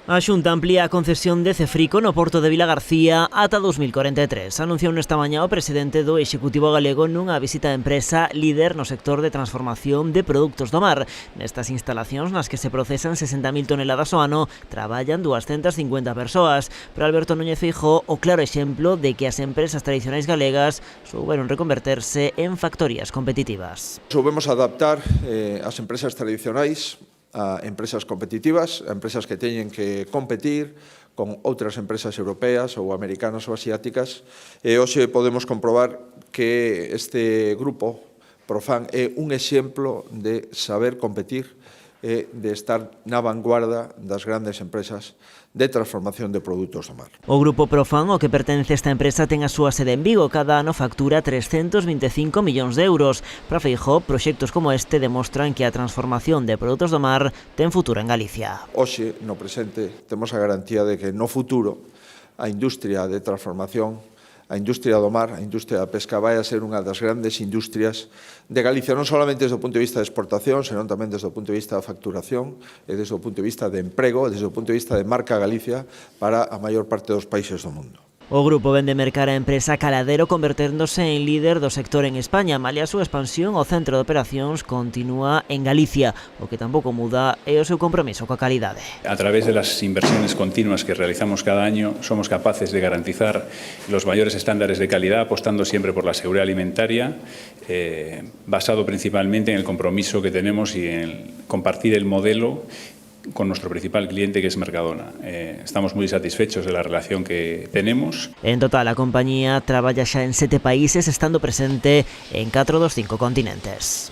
A Xunta amplía a concesión de Cefrico no porto de Vilagarcía ata 2043. Anunciou nesta mañá o presidente do Executivo galego nunha visita de empresa líder no sector de transformación de produtos do mar. Nestas instalacións nas que se procesan 60.000 toneladas ao ano traballan 250 persoas. Para Alberto Núñez Feijóo, o claro exemplo de que as empresas tradicionais galegas souberon reconverterse en factorías competitivas. Soubemos adaptar as empresas tradicionais a empresas competitivas, a empresas que teñen que competir con outras empresas europeas ou americanas ou asiáticas. E hoxe podemos comprobar que este grupo, Profan, é un exemplo de saber competir e de estar na vanguarda das grandes empresas de transformación de produtos do mar. O grupo Profan, ao que pertence esta empresa, ten a súa sede en Vigo. Cada ano factura 325 millóns de euros. Para Feijóo, proxectos como este demostran que a transformación de produtos do mar ten futuro en Galicia. Hoxe, no presente, temos a garantía de que no futuro a industria de transformación, a industria do mar, a industria da pesca vai a ser unha das grandes industrias de Galicia, non solamente desde o punto de vista de exportación, senón tamén desde o punto de vista da facturación e desde o punto de vista de emprego, desde o punto de vista de marca Galicia para a maior parte dos países do mundo. O grupo vende mercar a empresa Caladero converténdose en líder do sector en España. Malia a súa expansión, o centro de operacións continúa en Galicia. O que tampouco muda é o seu compromiso coa calidade. A través de las inversiones continuas que realizamos cada año, somos capaces de garantizar los mayores estándares de calidad, apostando siempre por la seguridad alimentaria, basado principalmente en el compromiso que tenemos y en compartir el modelo con nuestro principal cliente, que es Mercadona. Estamos muy satisfechos de la relación que tenemos. En total, a compañía traballa xa en 7 países, estando presente en 4 dos 5 continentes.